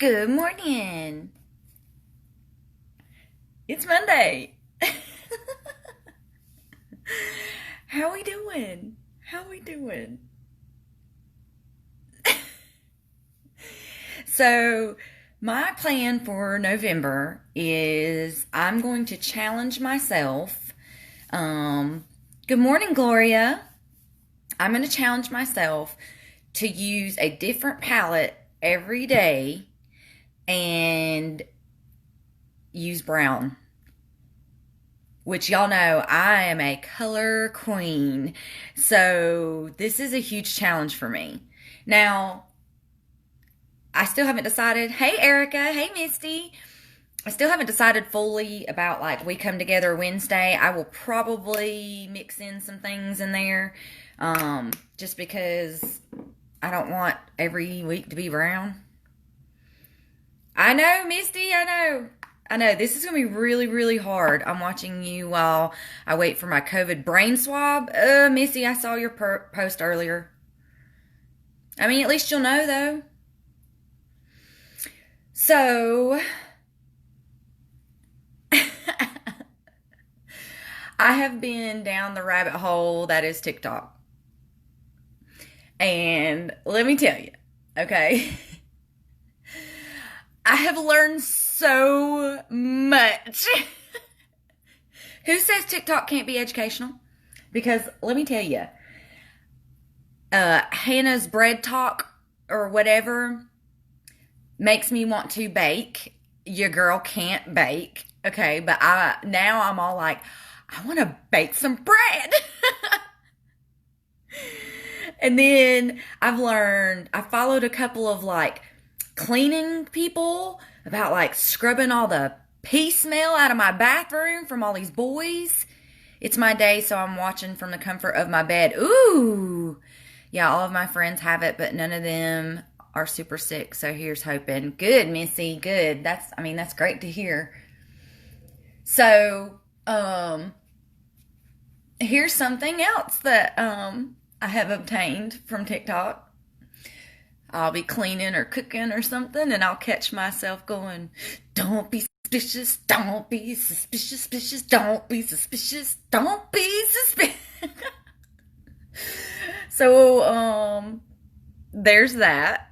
Good morning. It's Monday. How we doing? How we doing? So, my plan for November is I'm going to challenge myself. Good morning, Gloria. I'm going to challenge myself to use a different palette every day and use brown, which y'all know I am a color queen. So this is a huge challenge for me. Now, I still haven't decided. Hey, Erica. Hey, Misty. I still haven't decided fully about like we come together Wednesday. I will probably mix in some things in there just because I don't want every week to be brown. I know, Misty, I know. I know, this is going to be really, really hard. I'm watching you while I wait for my COVID brain swab. Misty, I saw your post earlier. I mean, at least you'll know, though. So, I have been down the rabbit hole that is TikTok. And let me tell you, okay? I have learned so much. Who says TikTok can't be educational? Because let me tell you, Hannah's bread talk or whatever makes me want to bake. Your girl can't bake, okay? But now I'm all like, I want to bake some bread. And then I followed a couple of like cleaning people about like scrubbing all the pee smell out of my bathroom from all these boys. It's my day, so I'm watching from the comfort of my bed. Ooh. Yeah, all of my friends have it, but none of them are super sick, so here's hoping. Good, Missy, good. That's great to hear. So, here's something else that I have obtained from TikTok. I'll be cleaning or cooking or something, and I'll catch myself going, don't be suspicious, don't be suspicious, don't be suspicious, don't be suspicious. So, there's that.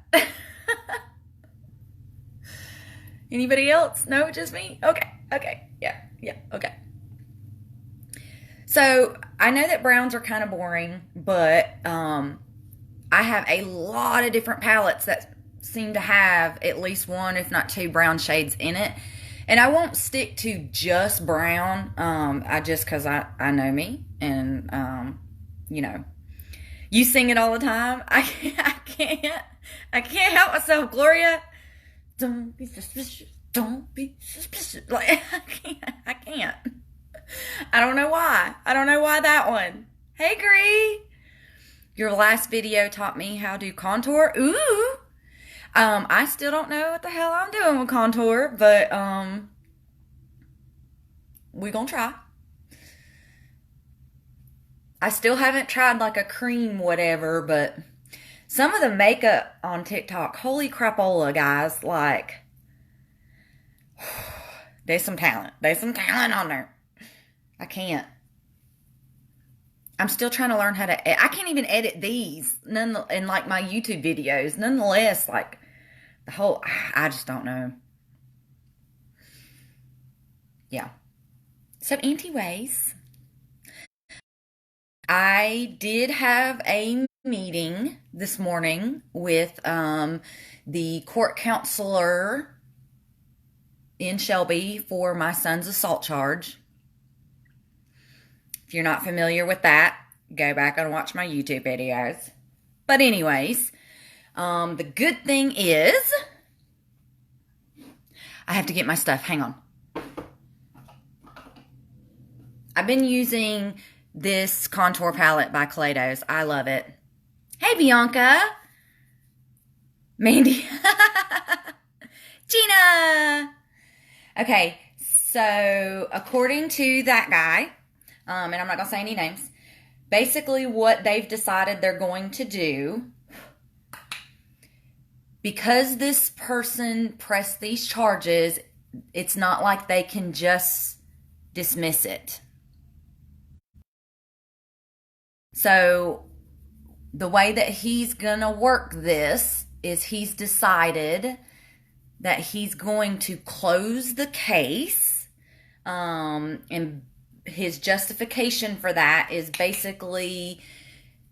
Anybody else? No, just me? Okay, yeah, okay. So, I know that browns are kind of boring, but, I have a lot of different palettes that seem to have at least one, if not two, brown shades in it. And I won't stick to just brown, because I know me, and, you sing it all the time. I can't help myself, Gloria. Don't be suspicious. Don't be suspicious. Like, I can't. I don't know why. I don't know why that one. Hey, Gree. Your last video taught me how to contour. Ooh. I still don't know what the hell I'm doing with contour, but we're gonna try. I still haven't tried like a cream whatever, but some of the makeup on TikTok, holy crapola, guys, like there's some talent. There's some talent on there. I can't. I'm still trying to learn how to. I can't even edit these in like my YouTube videos. Nonetheless, like the whole. I just don't know. Yeah. So, anyways, I did have a meeting this morning with the court counselor in Shelby for my son's assault charge. If you're not familiar with that, go back and watch my YouTube videos. But anyways, the good thing is, I have to get my stuff. Hang on. I've been using this contour palette by Kaleidos. I love it. Hey, Bianca. Mandy. Gina. Okay, so according to that guy, and I'm not going to say any names, basically what they've decided they're going to do because this person pressed these charges, it's not like they can just dismiss it. So the way that he's gonna work this is he's decided that he's going to close the case, and his justification for that is basically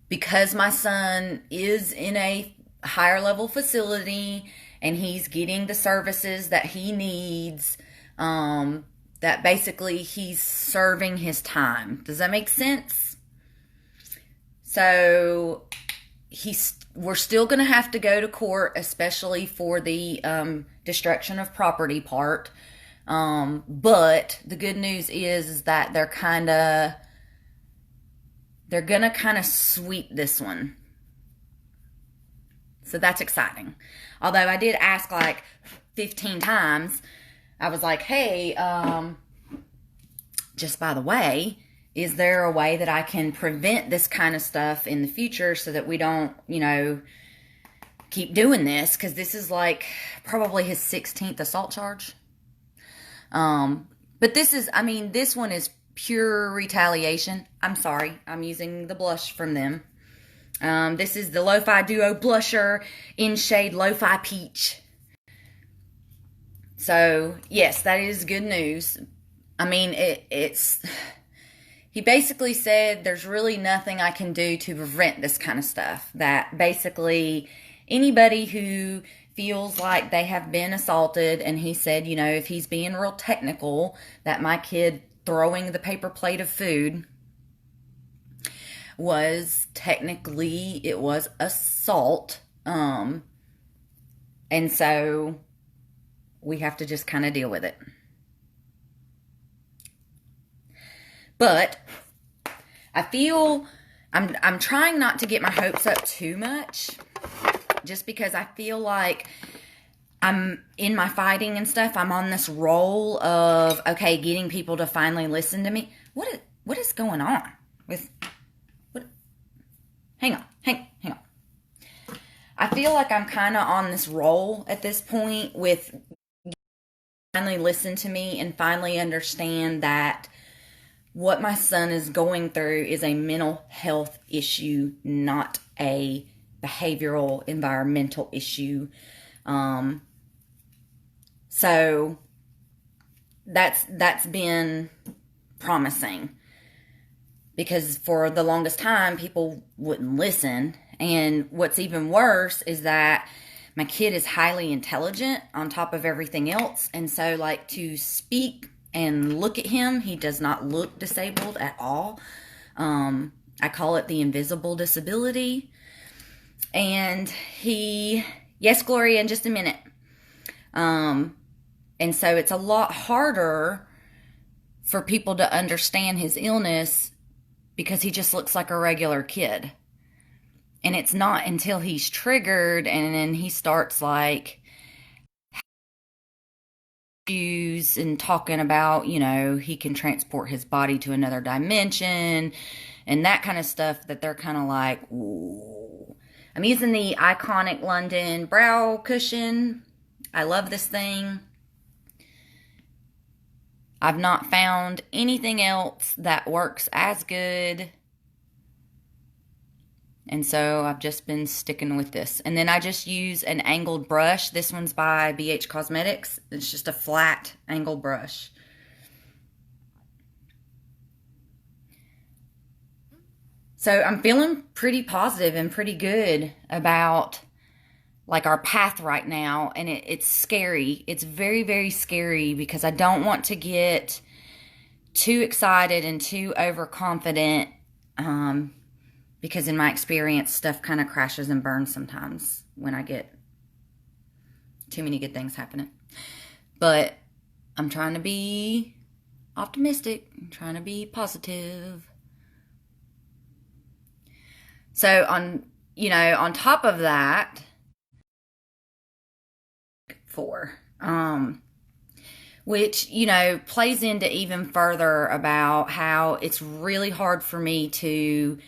because my son is in a higher level facility and he's getting the services that he needs, that basically he's serving his time. Does that make sense? So we're still going to have to go to court, especially for the destruction of property part. But the good news is that they're going to kind of sweep this one. So that's exciting. Although I did ask like 15 times. I was like, hey, just by the way, is there a way that I can prevent this kind of stuff in the future so that we don't, keep doing this? Because this is like probably his 16th assault charge. But this one is pure retaliation. I'm sorry. I'm using the blush from them. This is the Lo-Fi Duo Blusher in shade Lo-Fi Peach. So, yes, that is good news. He basically said there's really nothing I can do to prevent this kind of stuff. That basically anybody who feels like they have been assaulted, and he said, if he's being real technical, that my kid throwing the paper plate of food was technically, it was assault. And so we have to just kind of deal with it. But I feel I'm trying not to get my hopes up too much, just because I feel like I'm in my fighting and stuff. I'm on this roll of, okay, getting people to finally listen to me. What is going on with what? Hang on. I feel like I'm kind of on this roll at this point with finally listen to me and finally understand that what my son is going through is a mental health issue, not a behavioral, environmental issue. So that's been promising, because for the longest time people wouldn't listen. And what's even worse is that my kid is highly intelligent on top of everything else, and so like to speak and look at him, he does not look disabled at all. I call it the invisible disability. And yes, Gloria, in just a minute. And so it's a lot harder for people to understand his illness because he just looks like a regular kid. And it's not until he's triggered and then he starts like and talking about, he can transport his body to another dimension and that kind of stuff, that they're kind of like, ooh. I'm using the Iconic London brow cushion. I love this thing. I've not found anything else that works as good. And so I've just been sticking with this. And then I just use an angled brush. This one's by BH Cosmetics. It's just a flat angled brush. So I'm feeling pretty positive and pretty good about like our path right now. And it's scary. It's very, very scary because I don't want to get too excited and too overconfident. Because in my experience, stuff kind of crashes and burns sometimes when I get too many good things happening. But I'm trying to be optimistic. I'm trying to be positive. So on top of that, which, plays into even further about how it's really hard for me to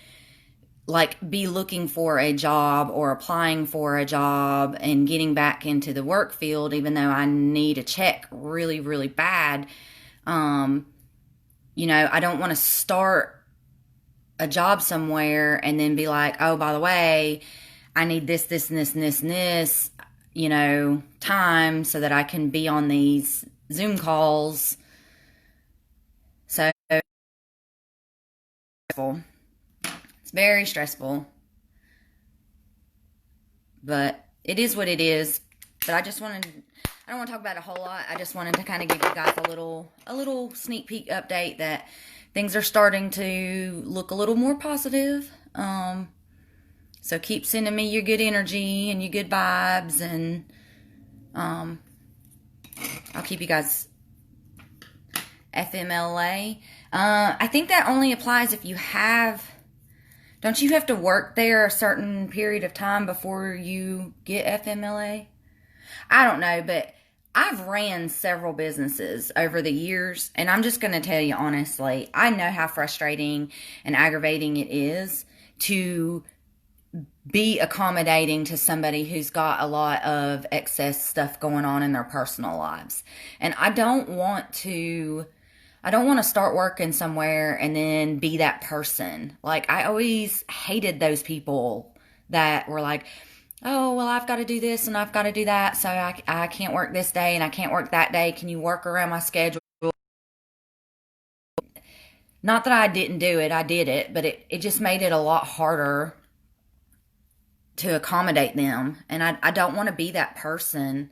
like be looking for a job or applying for a job and getting back into the work field, even though I need a check really, really bad. I don't want to start a job somewhere and then be like, oh, by the way, I need this, this, and this, and this, and this, time so that I can be on these Zoom calls. So it's very stressful, but it is what it is. But I don't want to talk about it a whole lot. I just wanted to kind of give you guys a little sneak peek update that things are starting to look a little more positive. So keep sending me your good energy and your good vibes, and I'll keep you guys FMLA. I think that only applies if you don't you have to work there a certain period of time before you get FMLA? I don't know, but I've ran several businesses over the years, and I'm just going to tell you honestly, I know how frustrating and aggravating it is to be accommodating to somebody who's got a lot of excess stuff going on in their personal lives. And I don't want to start working somewhere and then be that person. Like, I always hated those people that were like, oh, well, I've got to do this and I've got to do that, so I can't work this day and I can't work that day. Can you work around my schedule? Not that I didn't do it. I did it, but it just made it a lot harder to accommodate them. And I don't want to be that person.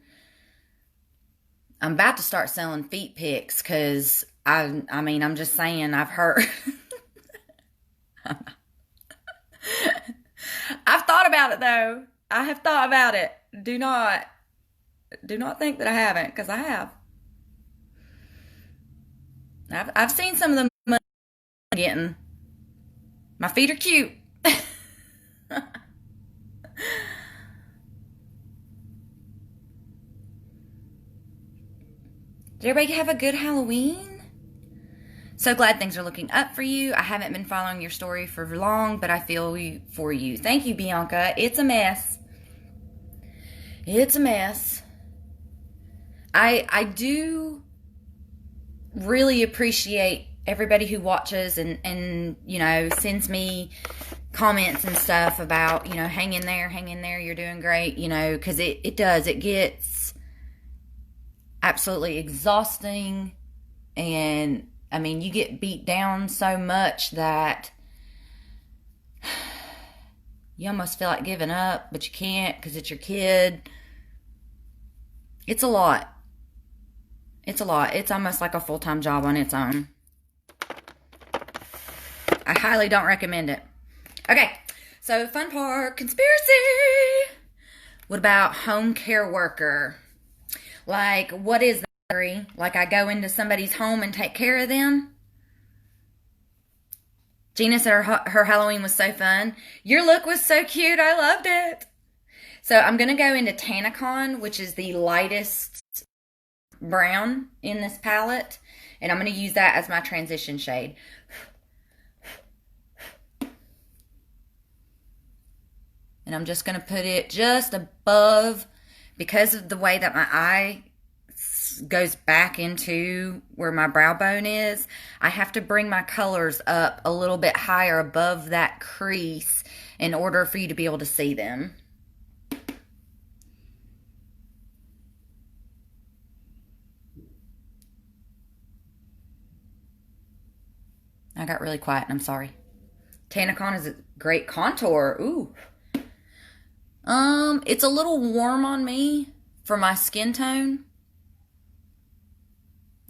I'm about to start selling feet pics because I'm just saying, I've heard. I've thought about it though. I have thought about it. Do not think that I haven't, because I have. I've seen some of the money I'm getting. My feet are cute. Did everybody have a good Halloween? So glad things are looking up for you. I haven't been following your story for long, but I feel for you. Thank you, Bianca. It's a mess. It's a mess. I do really appreciate everybody who watches and sends me comments and stuff about, hang in there, you're doing great, because it does. It gets absolutely exhausting, and you get beat down so much that you almost feel like giving up, but you can't because it's your kid. It's a lot. It's a lot. It's almost like a full-time job on its own. I highly don't recommend it. Okay, so fun part, conspiracy. What about home care worker? Like, what is that? Like, I go into somebody's home and take care of them? Gina said her Halloween was so fun. Your look was so cute. I loved it. So I'm going to go into Tanacon, which is the lightest brown in this palette. And I'm going to use that as my transition shade. And I'm just going to put it just above, because of the way that my eye goes back into where my brow bone is. I have to bring my colors up a little bit higher above that crease in order for you to be able to see them. I got really quiet and I'm sorry. Tanacon is a great contour. Ooh. It's a little warm on me for my skin tone.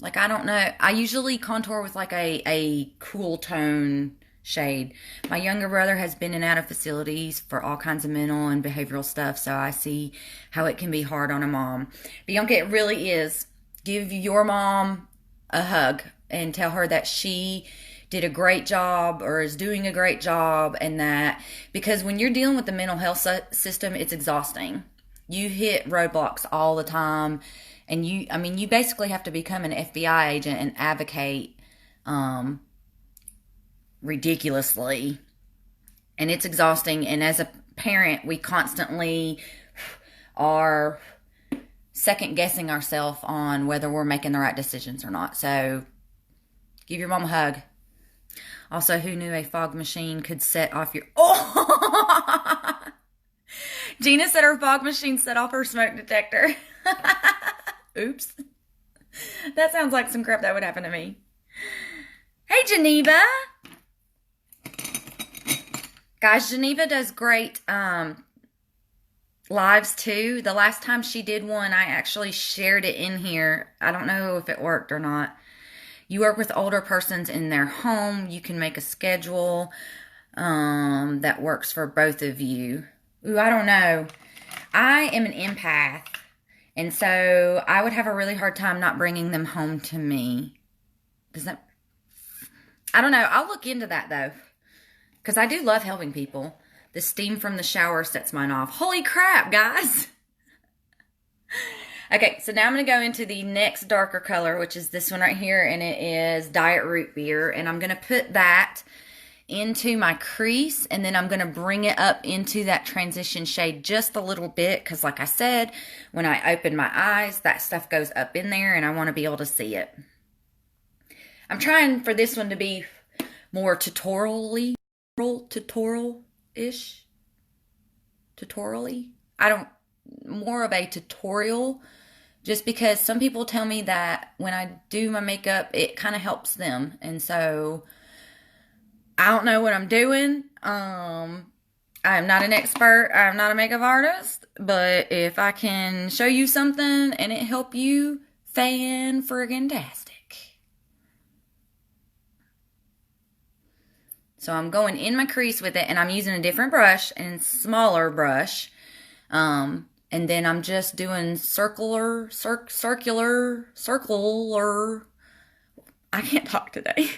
Like, I don't know. I usually contour with like a cool tone shade. My younger brother has been in and out of facilities for all kinds of mental and behavioral stuff, so I see how it can be hard on a mom. Bianca, it really is. Give your mom a hug and tell her that she did a great job or is doing a great job, and that, because when you're dealing with the mental health system, it's exhausting. You hit roadblocks all the time, and you basically have to become an FBI agent and advocate ridiculously And it's exhausting. And as a parent, we constantly are second guessing ourselves on whether we're making the right decisions or not. So give your mom a hug. Also, who knew a fog machine could set off your... Oh! Gina said her fog machine set off her smoke detector. Oops. That sounds like some crap that would happen to me. Hey, Geneva. Guys, Geneva does great lives too. The last time she did one, I actually shared it in here. I don't know if it worked or not. You work with older persons in their home. You can make a schedule that works for both of you. Ooh, I don't know. I am an empath, and so I would have a really hard time not bringing them home to me. Does that... I don't know. I'll look into that, though, because I do love helping people. The steam from the shower sets mine off. Holy crap, guys. Okay, so now I'm going to go into the next darker color, which is this one right here, and it is Diet Root Beer, and I'm going to put that into my crease, and then I'm going to bring it up into that transition shade just a little bit, because like I said, when I open my eyes, that stuff goes up in there, and I want to be able to see it. I'm trying for this one to be more tutorial-ish. Tutorially? More of a tutorial, just because some people tell me that when I do my makeup, it kind of helps them. And so I don't know what I'm doing. I'm not an expert. I'm not a makeup artist, but if I can show you something and it help you, fan-friggin-tastic. So I'm going in my crease with it, and I'm using a different brush and smaller brush. And then I'm just doing circular, I can't talk today.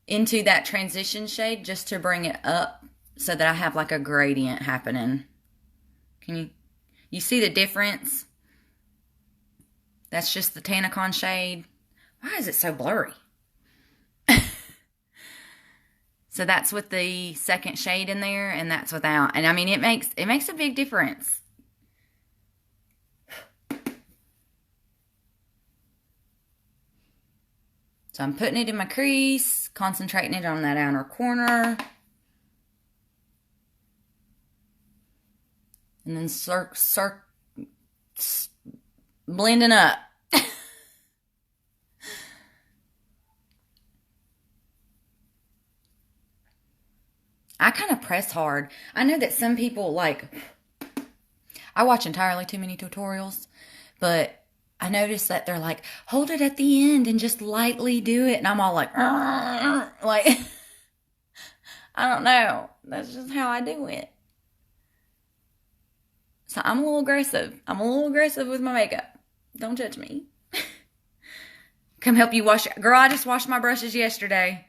Into that transition shade just to bring it up so that I have like a gradient happening. Can you see the difference? That's just the Tanacon shade. Why is it so blurry? So that's with the second shade in there, and that's without. And I mean, it makes a big difference. So I'm putting it in my crease, concentrating it on that outer corner. And then blending up. I kind of press hard. I know that some people, like, I watch entirely too many tutorials, but I notice that they're like, hold it at the end and just lightly do it. And I'm all like, I don't know. That's just how I do it. So I'm a little aggressive. I'm a little aggressive with my makeup. Don't judge me. Come help you wash. Girl, I just washed my brushes yesterday.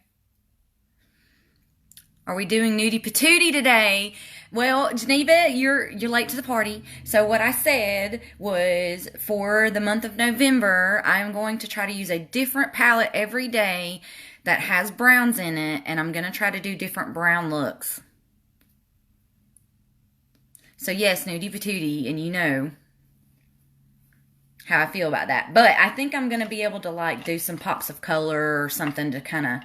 Are we doing Nudie Patootie today? Well, Geneva, you're late to the party. So what I said was for the month of November, I'm going to try to use a different palette every day that has browns in it, and I'm going to try to do different brown looks. So yes, Nudie Patootie, and you know how I feel about that. But I think I'm going to be able to like do some pops of color or something to kind of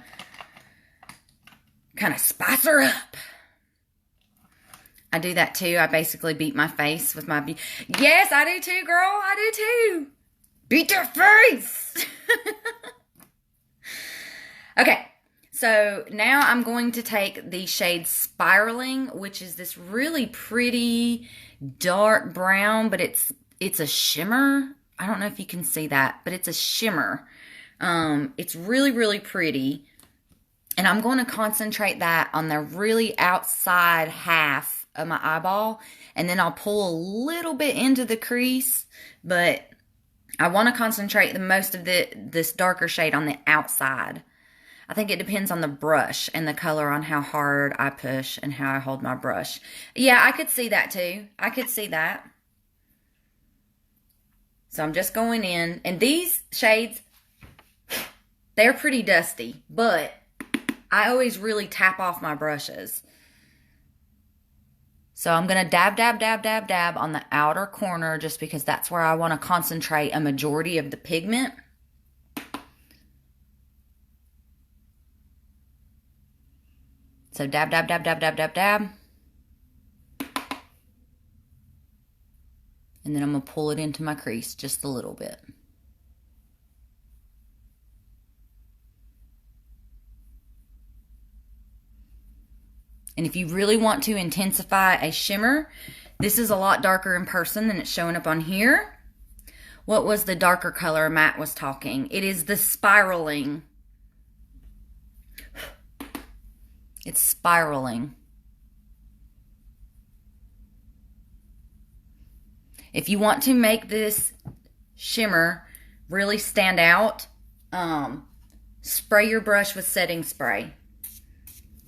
spice her up. I do that too. I basically beat my face with my... Yes, I do too, girl. I do too. Beat your face. Okay, so now I'm going to take the shade Spiraling, which is this really pretty dark brown, but it's a shimmer. I don't know if you can see that, but it's a shimmer. It's really, really pretty. And I'm going to concentrate that on the really outside half of my eyeball. And then I'll pull a little bit into the crease. But I want to concentrate the most of this darker shade on the outside. I think it depends on the brush and the color on how hard I push and how I hold my brush. Yeah, I could see that too. I could see that. So I'm just going in. And these shades, they're pretty dusty. But I always really tap off my brushes. So I'm going to dab, dab, dab, dab, dab on the outer corner just because that's where I want to concentrate a majority of the pigment. So dab, dab, dab, dab, dab, dab, dab. And then I'm going to pull it into my crease just a little bit. And if you really want to intensify a shimmer, this is a lot darker in person than it's showing up on here. What was the darker color Matt was talking? It is the spiraling. It's spiraling. If you want to make this shimmer really stand out, spray your brush with setting spray.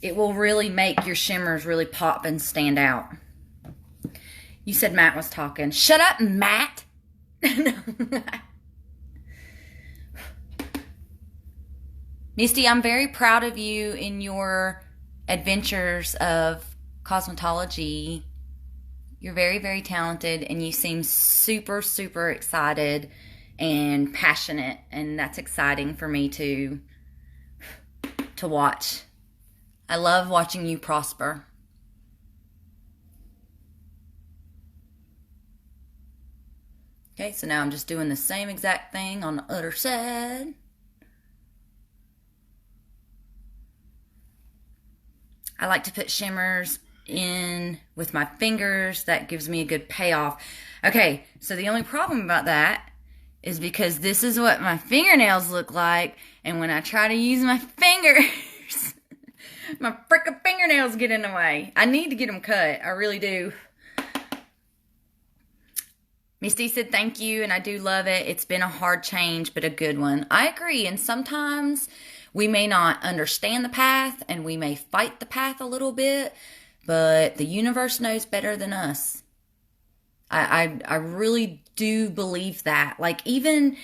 It will really make your shimmers really pop and stand out. You said Matt was talking. Shut up, Matt. Misty, I'm very proud of you in your adventures of cosmetology. You're very, very talented, and you seem super, super excited and passionate, and that's exciting for me to watch. I love watching you prosper. Okay, so now I'm just doing the same exact thing on the other side. I like to put shimmers in with my fingers. That gives me a good payoff. Okay, so the only problem about that is because this is what my fingernails look like, and when I try to use my fingers, my frickin' fingernails get in the way. I need to get them cut. I really do. Misty said thank you, and I do love it. It's been a hard change, but a good one. I agree, and sometimes we may not understand the path, and we may fight the path a little bit, but the universe knows better than us. I really do believe that. Like, even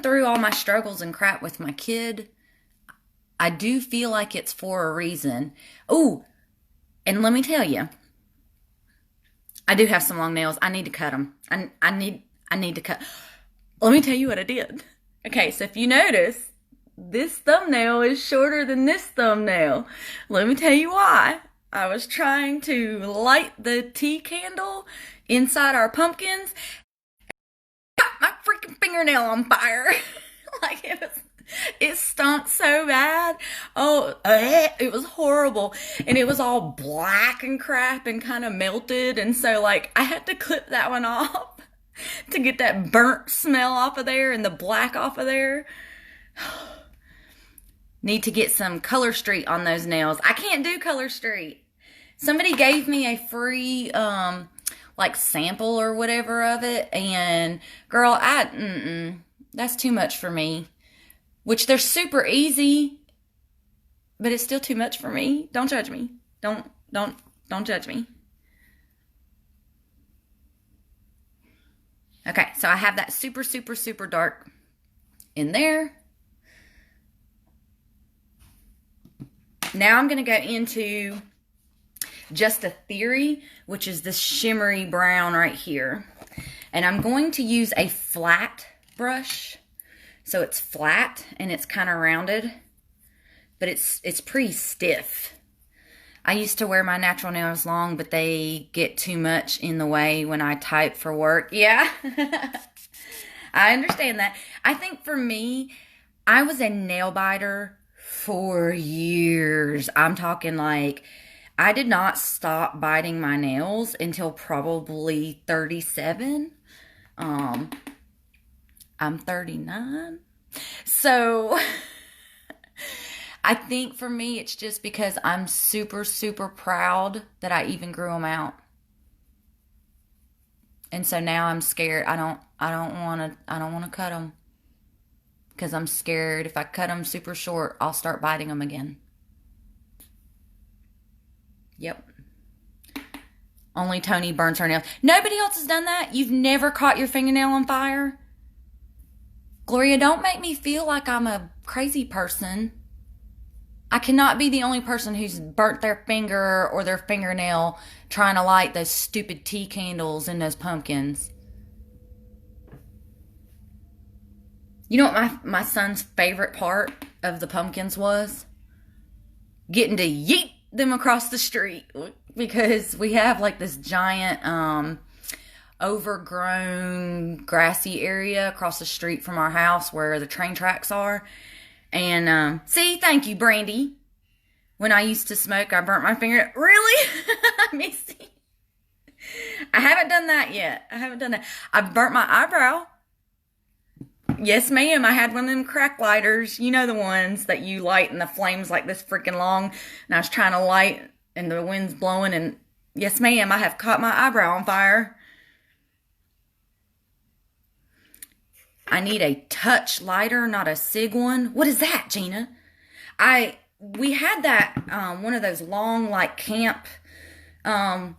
through all my struggles and crap with my kid, I do feel like it's for a reason. Oh, and let me tell you, I do have some long nails. I need to cut them. I need to cut. Let me tell you what I did. Okay, so if you notice, this thumbnail is shorter than this thumbnail. Let me tell you why. I was trying to light the tea candle inside our pumpkins. Got my freaking fingernail on fire. Like, it stunk so bad. Oh, it was horrible. And it was all black and crap and kind of melted. And so, like, I had to clip that one off to get that burnt smell off of there and the black off of there. Need to get some Color Street on those nails. I can't do Color Street. Somebody gave me a free, like, sample or whatever of it. And, girl, that's too much for me. Which they're super easy, but it's still too much for me. Don't judge me. Don't judge me. Okay, so I have that super, super, super dark in there. Now I'm going to go into Just a Theory, which is this shimmery brown right here. And I'm going to use a flat brush. So it's flat and it's kind of rounded, but it's pretty stiff. I used to wear my natural nails long, but they get too much in the way when I type for work. Yeah, I understand that. I think for me, I was a nail biter for years. I'm talking like, I did not stop biting my nails until probably 37. I'm 39. So I think for me, it's just because I'm super, super proud that I even grew them out. And so now I'm scared. I don't want to cut them because I'm scared if I cut them super short, I'll start biting them again. Yep. Only Tony burns her nails. Nobody else has done that? You've never caught your fingernail on fire? Gloria, don't make me feel like I'm a crazy person. I cannot be the only person who's burnt their finger or their fingernail trying to light those stupid tea candles in those pumpkins. You know what my son's favorite part of the pumpkins was? Getting to yeet them across the street, because we have like this giant overgrown grassy area across the street from our house where the train tracks are. And see, thank you, Brandy. When I used to smoke, I burnt my finger. Really? Missy? I haven't done that yet. I burnt my eyebrow. Yes, ma'am. I had one of them crack lighters. You know, the ones that you light and the flame's like this freaking long. And I was trying to light and the wind's blowing. And yes, ma'am, I have caught my eyebrow on fire. I need a touch lighter, not a cig one. What is that, Gina? We had that, one of those long, like, camp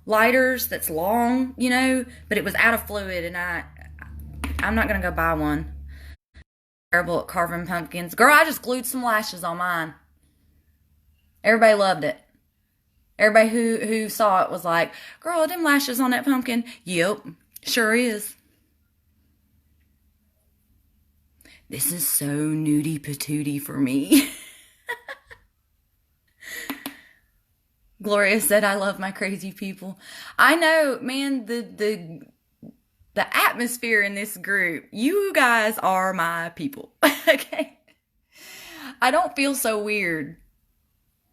lighters that's long, you know, but it was out of fluid, and I'm not going to go buy one. Terrible at carving pumpkins. Girl, I just glued some lashes on mine. Everybody loved it. Everybody who saw it was like, girl, them lashes on that pumpkin. Yep, sure is. This is so Nudie Patootie for me. Gloria said, I love my crazy people. I know, man, the atmosphere in this group, you guys are my people. Okay? I don't feel so weird.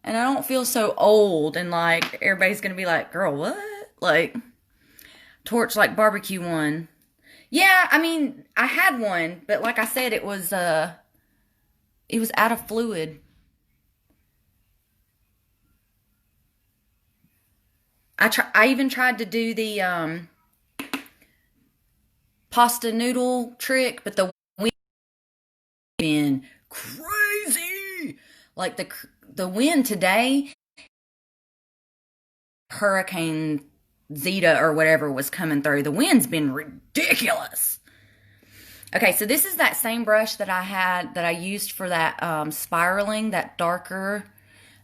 And I don't feel so old and like everybody's going to be like, girl, what? Like, torch like barbecue one. Yeah, I mean, I had one, but like I said, it was out of fluid. I even tried to do the pasta noodle trick, but the wind been crazy. Like the wind today, Hurricane Zeta or whatever was coming through. The wind's been ridiculous. Okay, so this is that same brush that I used for that spiraling, that darker.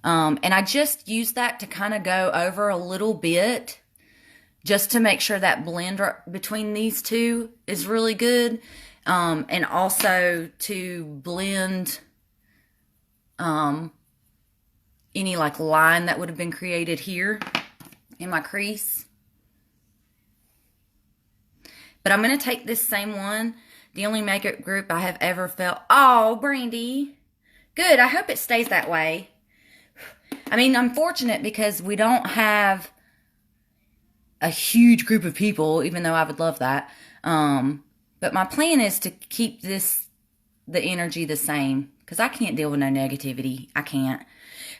And I just used that to kind of go over a little bit just to make sure that blend between these two is really good. And also to blend any like line that would have been created here in my crease. But I'm going to take this same one, the only makeup group I have ever felt. Oh, Brandy. Good. I hope it stays that way. I mean, I'm fortunate because we don't have a huge group of people, even though I would love that. But my plan is to keep the energy the same, because I can't deal with no negativity. I can't.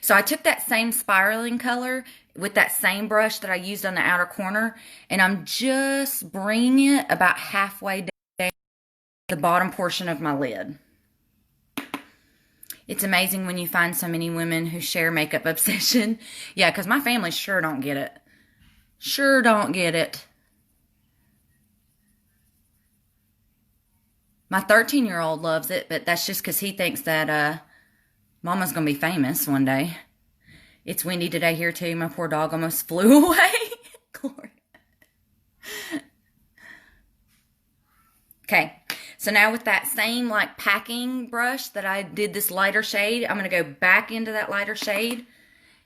So I took that same spiraling color with that same brush that I used on the outer corner, and I'm just bringing it about halfway down the bottom portion of my lid. It's amazing when you find so many women who share makeup obsession. Yeah, because my family sure don't get it. Sure don't get it. My 13-year-old loves it, but that's just because he thinks that Mama's going to be famous one day. It's windy today here too. My poor dog almost flew away. Gloria. Okay. So now with that same like packing brush that I did this lighter shade, I'm going to go back into that lighter shade.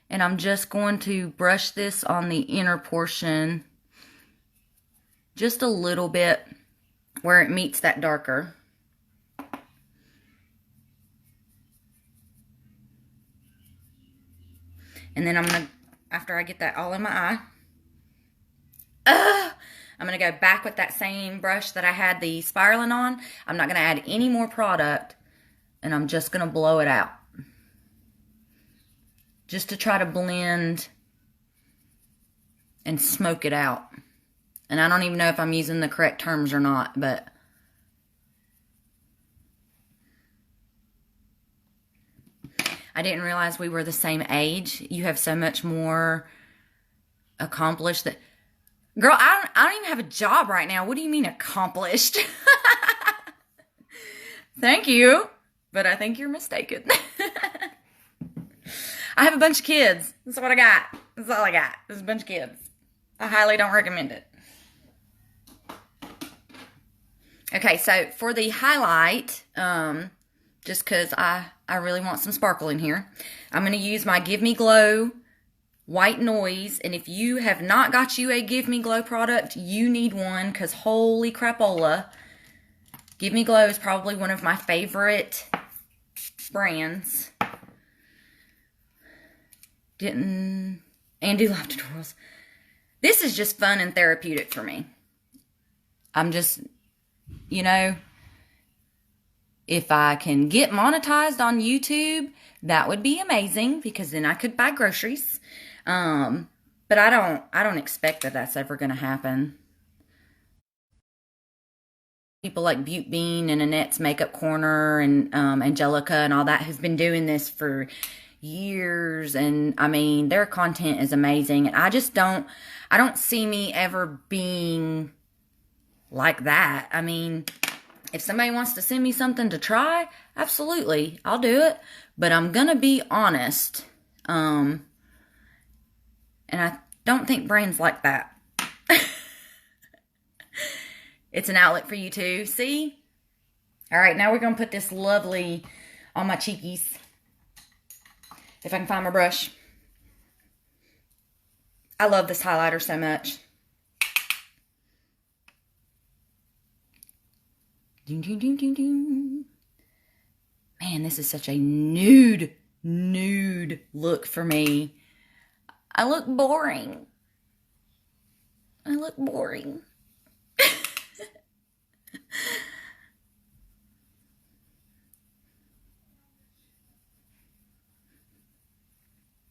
And I'm just going to brush this on the inner portion just a little bit where it meets that darker. And then I'm going to, after I get that all in my eye, I'm going to go back with that same brush that I had the spiraling on. I'm not going to add any more product, and I'm just going to blow it out. Just to try to blend and smoke it out. And I don't even know if I'm using the correct terms or not, but I didn't realize we were the same age. You have so much more accomplished that... Girl, I don't even have a job right now. What do you mean accomplished? Thank you, but I think you're mistaken. I have a bunch of kids. That's what I got. That's all I got. There's a bunch of kids. I highly don't recommend it. Okay, so for the highlight, just because I really want some sparkle in here, I'm going to use my Give Me Glow White Noise. And if you have not got you a Give Me Glow product, you need one, because holy crapola, Give Me Glow is probably one of my favorite brands. And do love tutorials. This is just fun and therapeutic for me. I'm just, you know, if I can get monetized on YouTube, that would be amazing, because then I could buy groceries. But I don't expect that that's ever going to happen. People like Butte Bean and Annette's Makeup Corner and Angelica and all that who've been doing this for years, and I mean, their content is amazing, and I don't see me ever being like that. I mean, if somebody wants to send me something to try, absolutely, I'll do it, but I'm gonna be honest, and I don't think brands like that. It's an outlet for you too, see? All right, now we're gonna put this lovely on my cheekies. If I can find my brush. I love this highlighter so much. Ding, ding, ding, ding, ding. Man, this is such a nude look for me. I look boring. I look boring.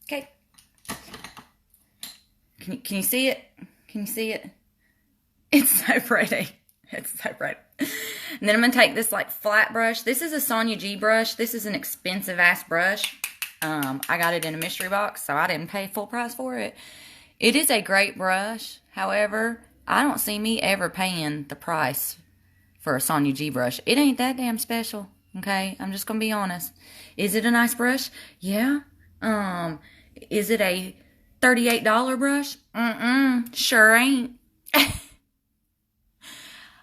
Okay. Can you see it? Can you see it? It's so pretty. It's so pretty. And then I'm going to take this like flat brush. This is a Sonia G brush. This is an expensive ass brush. I got it in a mystery box, so I didn't pay full price for it. It is a great brush. However, I don't see me ever paying the price for a Sonia G brush. It ain't that damn special. Okay? I'm just going to be honest. Is it a nice brush? Yeah. Is it a $38 brush? Sure ain't.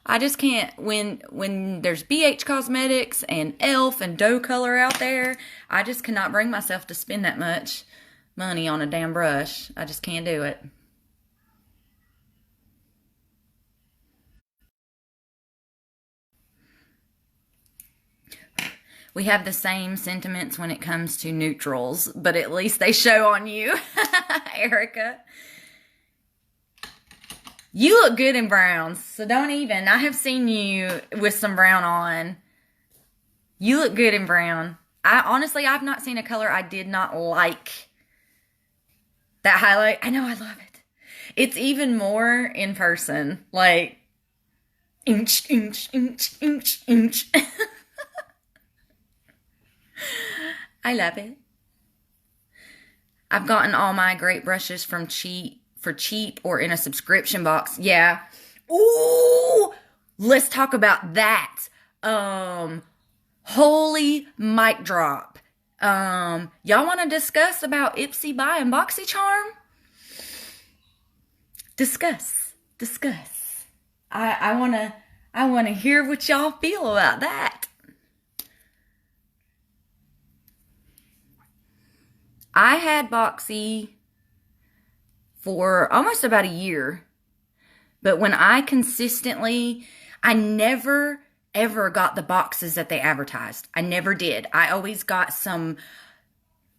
I just can't, when there's BH Cosmetics and e.l.f. and Doe Color out there, I just cannot bring myself to spend that much money on a damn brush. I just can't do it. We have the same sentiments when it comes to neutrals, but at least they show on you, Erica. You look good in browns, so don't even. I have seen you with some brown on. You look good in brown. Honestly, I've not seen a color I did not like. That highlight, I know, I love it. It's even more in person. Like, inch, inch, inch, inch, inch. I love it. I've gotten all my great brushes from for cheap or in a subscription box. Yeah. Ooh, let's talk about that. Holy mic drop. Y'all want to discuss about Ipsy By and BoxyCharm? Discuss. I want to hear what y'all feel about that. I had Boxy for almost about a year, but when I never ever got the boxes that they advertised. I never did. I always got some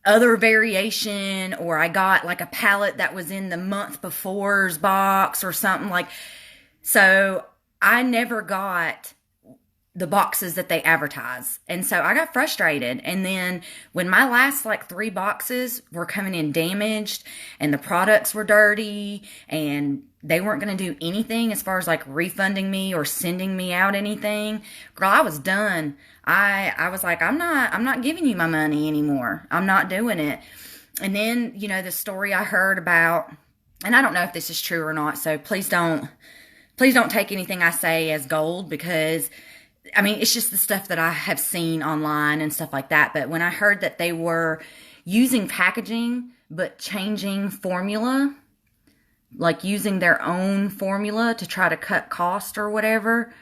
other variation, or I got like a palette that was in the month before's box or something like. So I never got the boxes that they advertise. And so I got frustrated. And then when my last like 3 boxes were coming in damaged and the products were dirty and they weren't going to do anything as far as like refunding me or sending me out anything, girl, I was done. I was like, I'm not giving you my money anymore. I'm not doing it. And then, you know, the story I heard about, and I don't know if this is true or not, so please don't take anything I say as gold, because I mean, it's just the stuff that I have seen online and stuff like that. But when I heard that they were using packaging but changing formula, like using their own formula to try to cut cost or whatever.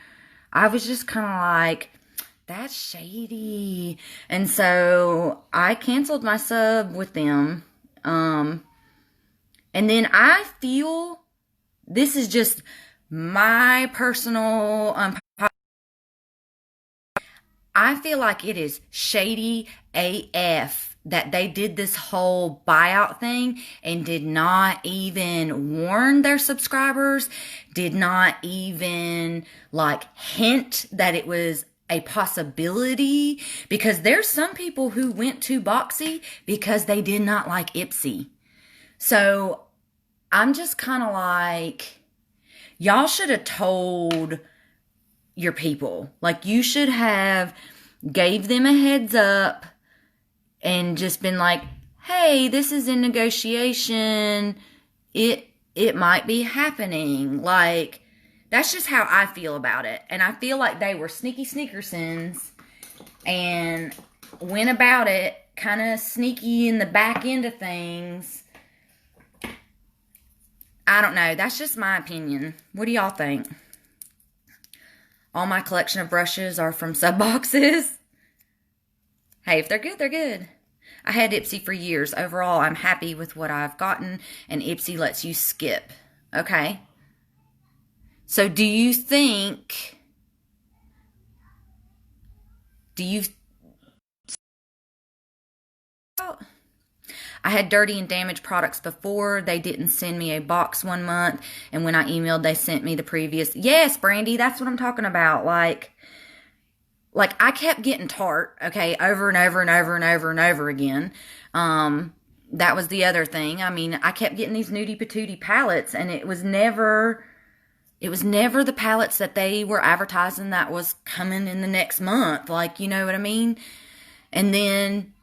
I was just kind of like, that's shady. And so I canceled my sub with them. And then I feel, this is just my personal, I feel like it is shady AF that they did this whole buyout thing and did not even warn their subscribers, did not even like hint that it was a possibility, because there's some people who went to Boxy because they did not like Ipsy. So I'm just kind of like, y'all should have told your people. Like, you should have gave them a heads up and just been like, hey, this is in negotiation. It might be happening. Like, that's just how I feel about it. And I feel like they were sneaky sneakersons and went about it kind of sneaky in the back end of things. I don't know. That's just my opinion. What do y'all think? All my collection of brushes are from sub boxes. Hey, if they're good, they're good. I had Ipsy for years. Overall, I'm happy with what I've gotten, and Ipsy lets you skip. Okay? So do you think... I had dirty and damaged products before. They didn't send me a box one month, and when I emailed, they sent me the previous. Yes, Brandy, that's what I'm talking about. Like I kept getting Tarte, okay, over and over and over and over and over again. That was the other thing. I mean, I kept getting these Nudie Patootie palettes, and it was never the palettes that they were advertising that was coming in the next month. Like, you know what I mean? And then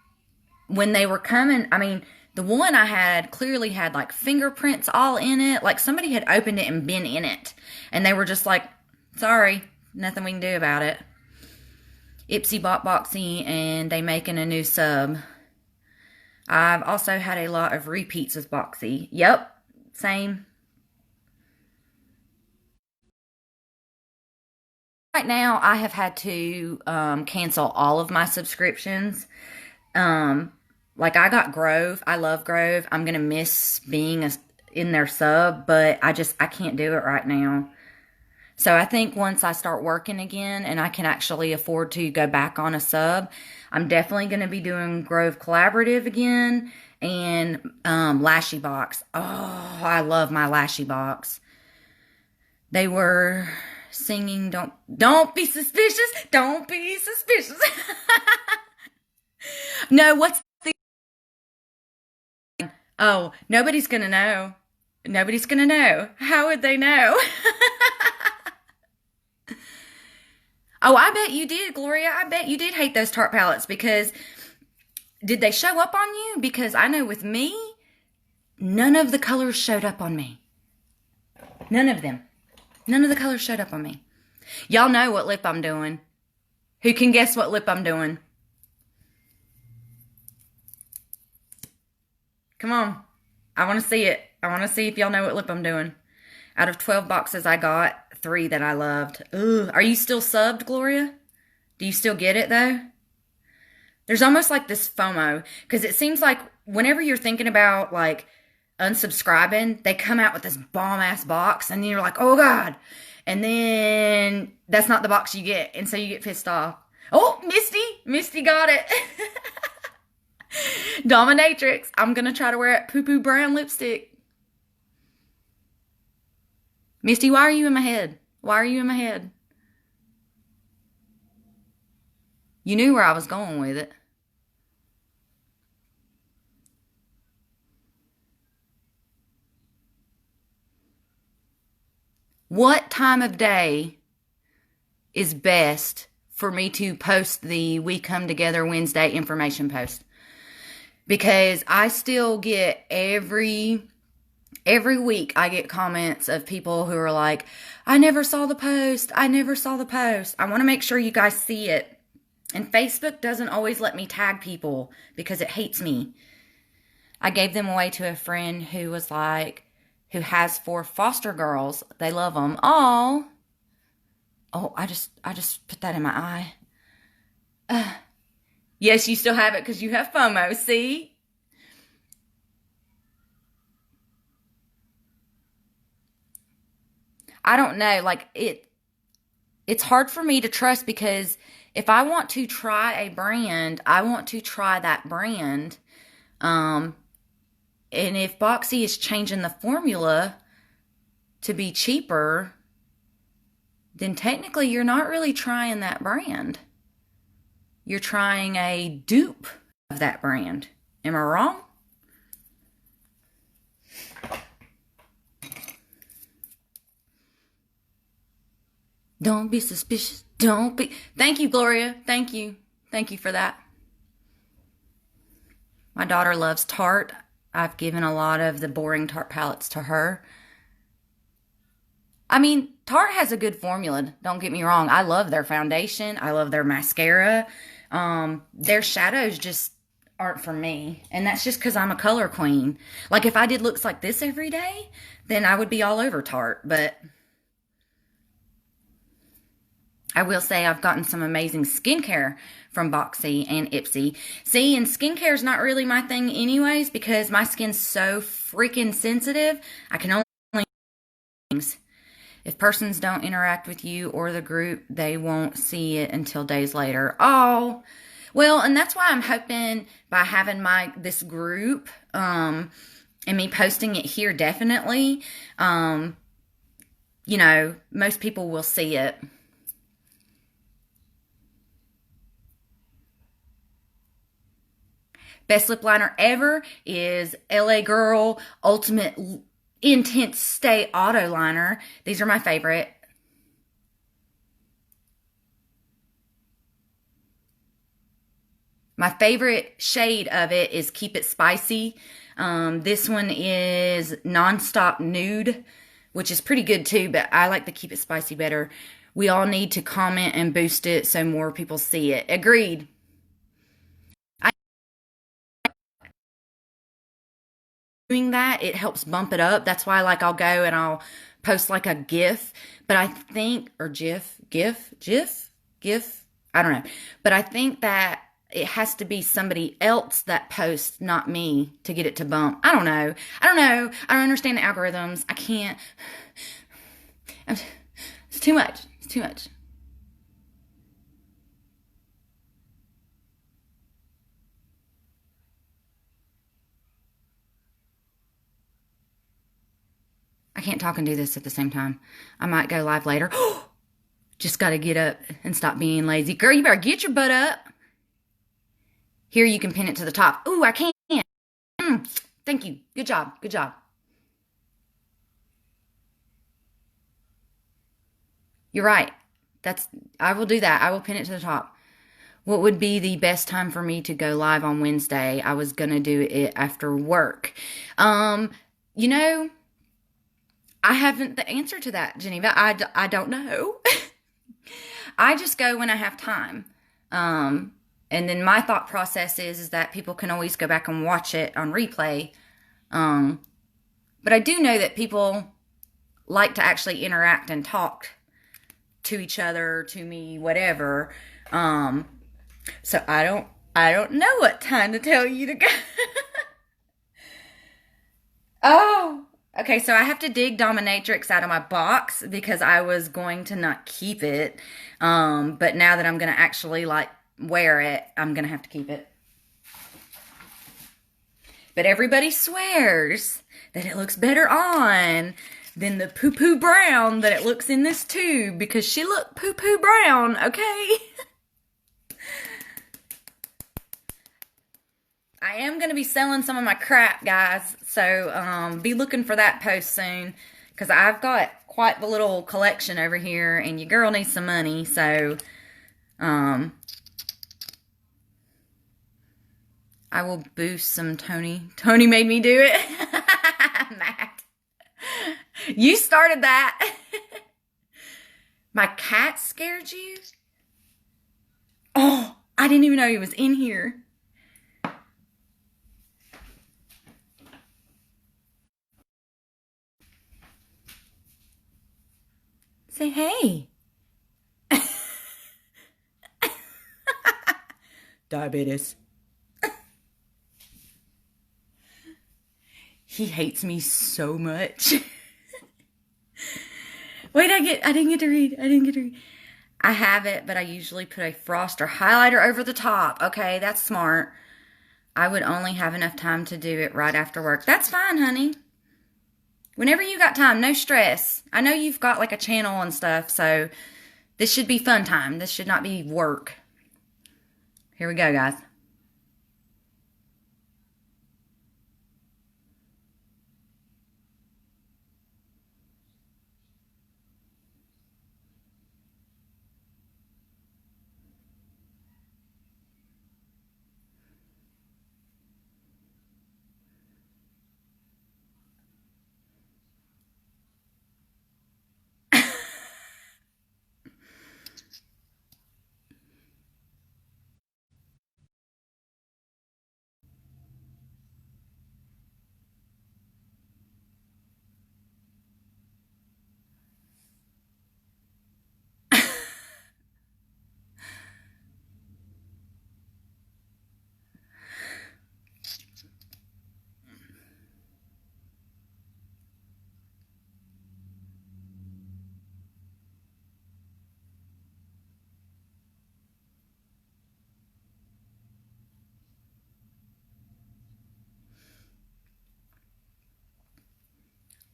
when they were coming, I mean, the one I had clearly had like fingerprints all in it. Like somebody had opened it and been in it. And they were just like, sorry, nothing we can do about it. Ipsy bought Boxy and they making a new sub. I've also had a lot of repeats with Boxy. Yep, same. Right now, I have had to cancel all of my subscriptions. Like I got Grove. I love Grove. I'm going to miss being in their sub, but I can't do it right now. So I think once I start working again and I can actually afford to go back on a sub, I'm definitely going to be doing Grove Collaborative again and Lashy Box. Oh, I love my Lashy Box. They were singing, don't be suspicious, don't be suspicious. No, what's oh, nobody's going to know. Nobody's going to know. How would they know? Oh, I bet you did, Gloria. I bet you did hate those Tarte palettes because did they show up on you? Because I know with me, none of the colors showed up on me. None of them. None of the colors showed up on me. Y'all know what lip I'm doing. Who can guess what lip I'm doing? Come on. I want to see it. I want to see if y'all know what lip I'm doing. Out of 12 boxes, I got 3 that I loved. Ugh. Are you still subbed, Gloria? Do you still get it, though? There's almost like this FOMO. Because it seems like whenever you're thinking about, like, unsubscribing, they come out with this bomb-ass box. And then you're like, oh, God. And then that's not the box you get. And so you get pissed off. Oh, Misty. Misty got it. Dominatrix. I'm going to try to wear it poo-poo brown lipstick. Misty, why are you in my head? Why are you in my head? You knew where I was going with it. What time of day is best for me to post the We Come Together Wednesday information post? Because I still get every week I get comments of people who are like, I never saw the post. I never saw the post. I want to make sure you guys see it. And Facebook doesn't always let me tag people because it hates me. I gave them away to a friend who was like, who has 4 foster girls. They love them. Oh, I just put that in my eye. Yes, you still have it because you have FOMO. See? I don't know. Like it's hard for me to trust because if I want to try a brand, I want to try that brand. And if Boxy is changing the formula to be cheaper, then technically you're not really trying that brand. You're trying a dupe of that brand. Am I wrong? Don't be suspicious. Don't be. Thank you, Gloria. Thank you. Thank you for that. My daughter loves Tarte. I've given a lot of the boring Tarte palettes to her. I mean, Tarte has a good formula. Don't get me wrong. I love their foundation. I love their mascara. Their shadows just aren't for me. And that's just because I'm a color queen. Like, if I did looks like this every day, then I would be all over Tarte. But I will say I've gotten some amazing skincare from Boxy and Ipsy. See, and skincare is not really my thing anyways because my skin's so freaking sensitive. I can only things. If persons don't interact with you or the group, they won't see it until days later. Oh, well, and that's why I'm hoping by having this group and me posting it here definitely, most people will see it. Best lip liner ever is LA Girl Ultimate Intense Stay Auto Liner. These are my favorite. My favorite shade of it is Keep It Spicy. This one is Nonstop Nude, which is pretty good too, but I like the Keep It Spicy better. We all need to comment and boost it so more people see it. Agreed. Doing that, it helps bump it up. That's why I'll go and I'll post like a GIF, but I think, or GIF, I don't know. But I think that it has to be somebody else that posts, not me, to get it to bump. I don't know. I don't understand the algorithms. I can't. It's too much. It's too much. I can't talk and do this at the same time. I might go live later. Just got to get up and stop being lazy. Girl, you better get your butt up. Here you can pin it to the top. Ooh, I can't. Thank you. Good job. Good job. You're right. I will do that. I will pin it to the top. What would be the best time for me to go live on Wednesday? I was going to do it after work. I haven't the answer to that, Geneva. I don't know. I just go when I have time. And then my thought process is that people can always go back and watch it on replay. But I do know that people like to actually interact and talk to each other, to me, whatever. So I don't know what time to tell you to go. Oh, okay, so I have to dig Dominatrix out of my box because I was going to not keep it. But now that I'm going to actually wear it, I'm going to have to keep it. But everybody swears that it looks better on than the poo-poo brown that it looks in this tube because she looked poo-poo brown, okay? I am going to be selling some of my crap, guys, so be looking for that post soon because I've got quite the little collection over here and your girl needs some money, so I will boost some Tony. Tony made me do it. Matt, you started that. My cat scared you? Oh, I didn't even know he was in here. Say hey. Diabetes. He hates me so much. Wait, I didn't get to read. I have it, but I usually put a frost or highlighter over the top. Okay, that's smart. I would only have enough time to do it right after work. That's fine, honey. Whenever you got time, no stress. I know you've got like a channel and stuff, so this should be fun time. This should not be work. Here we go, guys.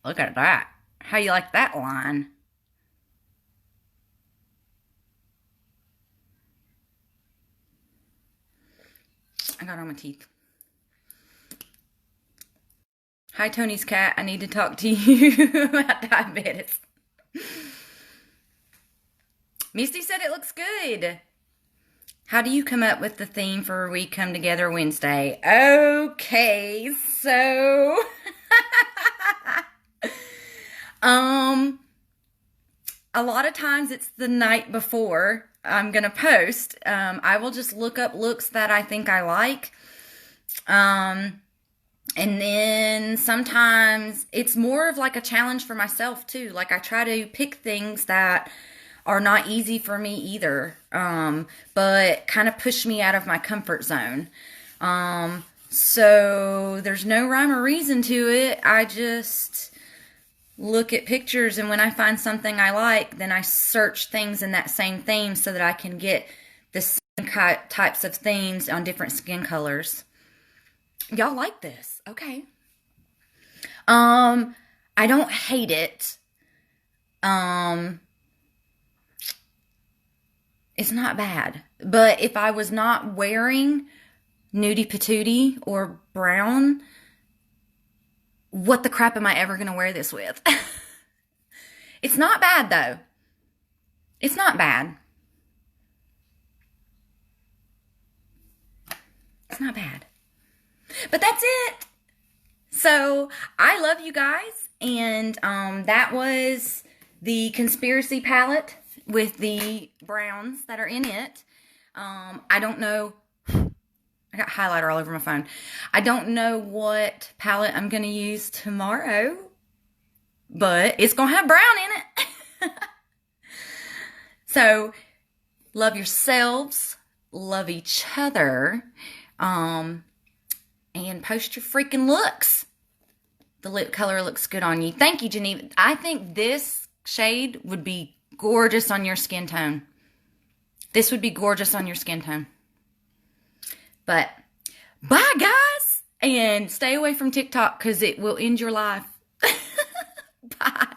Look at that. How you like that line? I got it on my teeth. Hi, Tony's cat. I need to talk to you about diabetes. Misty said it looks good. How do you come up with the theme for We Come Together Wednesday? Okay, so... a lot of times it's the night before I'm going to post. I will just look up looks that I think I like. And then sometimes it's more of like a challenge for myself too. Like I try to pick things that are not easy for me either, but kind of push me out of my comfort zone. So there's no rhyme or reason to it. I just look at pictures, and when I find something I like, then I search things in that same theme so that I can get the same types of themes on different skin colors. Y'all like this? Okay. I don't hate it. It's not bad. But if I was not wearing Nudie Patootie or brown, what the crap am I ever going to wear this with? It's not bad, though. It's not bad. It's not bad. But that's it. So, I love you guys. And that was the conspiracy palette with the browns that are in it. I don't know. I got highlighter all over my phone. I don't know what palette I'm going to use tomorrow, but it's going to have brown in it. So, love yourselves, love each other, and post your freaking looks. The lip color looks good on you. Thank you, Geneva. I think this shade would be gorgeous on your skin tone. This would be gorgeous on your skin tone. But bye, guys, and stay away from TikTok because it will end your life. Bye.